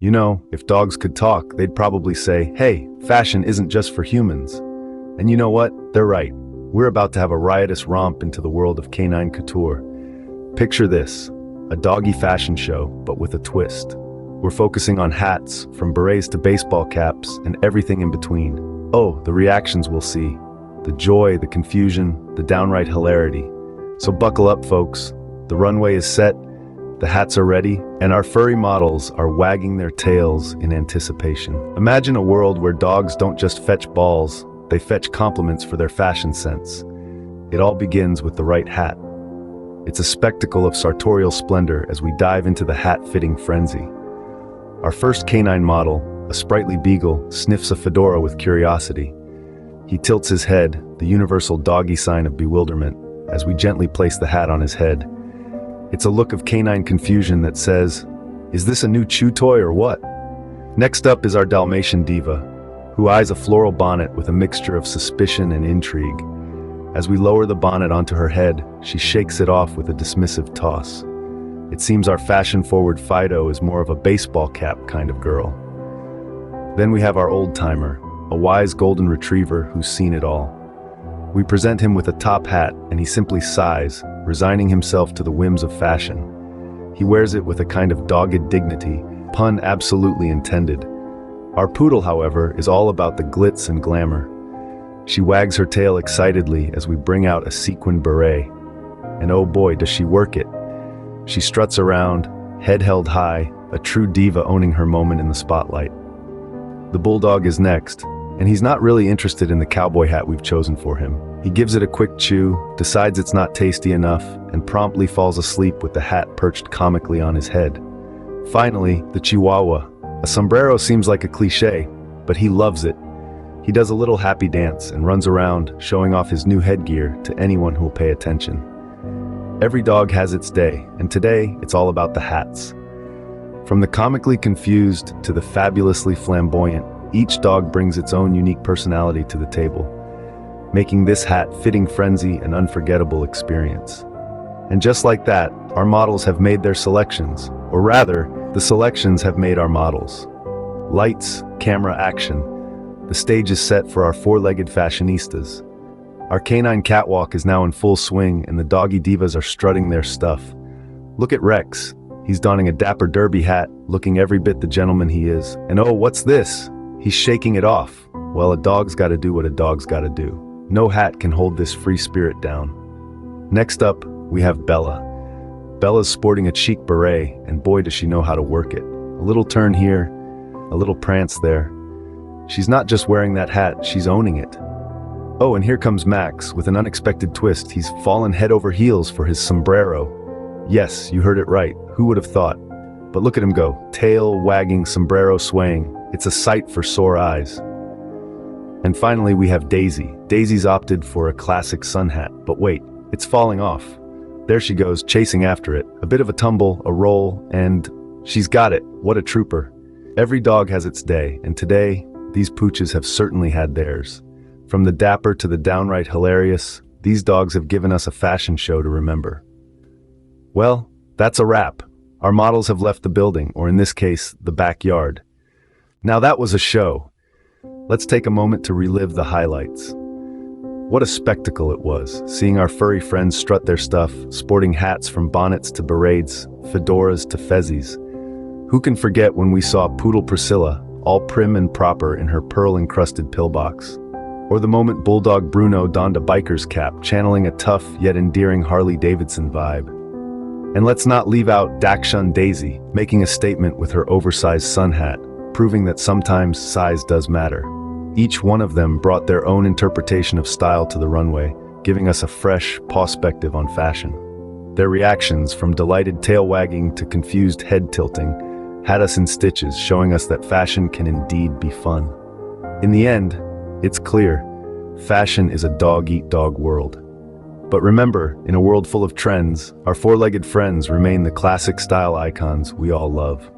You know, if dogs could talk, they'd probably say, hey, fashion isn't just for humans. And you know what? They're right. We're about to have a riotous romp into the world of canine couture. Picture this, a doggy fashion show, but with a twist. We're focusing on hats, from berets to baseball caps, and everything in between. Oh, the reactions we'll see. The joy, the confusion, the downright hilarity. So buckle up, folks. The runway is set, the hats are ready, and our furry models are wagging their tails in anticipation. Imagine a world where dogs don't just fetch balls, they fetch compliments for their fashion sense. It all begins with the right hat. It's a spectacle of sartorial splendor as we dive into the hat-fitting frenzy. Our first canine model, a sprightly beagle, sniffs a fedora with curiosity. He tilts his head, the universal doggy sign of bewilderment, as we gently place the hat on his head. It's a look of canine confusion that says, is this a new chew toy or what? Next up is our Dalmatian diva, who eyes a floral bonnet with a mixture of suspicion and intrigue. As we lower the bonnet onto her head, she shakes it off with a dismissive toss. It seems our fashion-forward Fido is more of a baseball cap kind of girl. Then we have our old-timer, a wise golden retriever who's seen it all. We present him with a top hat, and he simply sighs, resigning himself to the whims of fashion. He wears it with a kind of dogged dignity, pun absolutely intended. Our poodle, however, is all about the glitz and glamour. She wags her tail excitedly as we bring out a sequin beret. And oh boy, does she work it. She struts around, head held high, a true diva owning her moment in the spotlight. The bulldog is next, and he's not really interested in the cowboy hat we've chosen for him. He gives it a quick chew, decides it's not tasty enough, and promptly falls asleep with the hat perched comically on his head. Finally, the Chihuahua. A sombrero seems like a cliché, but he loves it. He does a little happy dance and runs around, showing off his new headgear to anyone who'll pay attention. Every dog has its day, and today it's all about the hats. From the comically confused to the fabulously flamboyant, each dog brings its own unique personality to the table, making this hat-fitting frenzy an unforgettable experience. And just like that, our models have made their selections, or rather, the selections have made our models. Lights, camera, action. The stage is set for our four-legged fashionistas. Our canine catwalk is now in full swing, and the doggy divas are strutting their stuff. Look at Rex. He's donning a dapper derby hat, looking every bit the gentleman he is. And oh, what's this? He's shaking it off. Well, a dog's gotta do what a dog's gotta do. No hat can hold this free spirit down. Next up, we have Bella. Bella's sporting a chic beret, and boy does she know how to work it. A little turn here, a little prance there. She's not just wearing that hat, she's owning it. Oh, and here comes Max. With an unexpected twist, he's fallen head over heels for his sombrero. Yes, you heard it right. Who would have thought? But look at him go. Tail wagging, sombrero swaying. It's a sight for sore eyes. And finally, we have Daisy. Daisy's opted for a classic sun hat, but wait, it's falling off. There she goes, chasing after it. A bit of a tumble, a roll, and she's got it. What a trooper. Every dog has its day, and today, these pooches have certainly had theirs. From the dapper to the downright hilarious, these dogs have given us a fashion show to remember. Well, that's a wrap. Our models have left the building, or in this case, the backyard. Now that was a show. Let's take a moment to relive the highlights. What a spectacle it was, seeing our furry friends strut their stuff, sporting hats from bonnets to berets, fedoras to fezzies. Who can forget when we saw Poodle Priscilla, all prim and proper in her pearl-encrusted pillbox? Or the moment Bulldog Bruno donned a biker's cap, channeling a tough yet endearing Harley-Davidson vibe. And let's not leave out Dachshund Daisy, making a statement with her oversized sun hat, proving that sometimes size does matter. Each one of them brought their own interpretation of style to the runway, giving us a fresh perspective on fashion. Their reactions, from delighted tail wagging to confused head tilting, had us in stitches, showing us that fashion can indeed be fun. In the end, it's clear, fashion is a dog-eat-dog world. But remember, in a world full of trends, our four-legged friends remain the classic style icons we all love.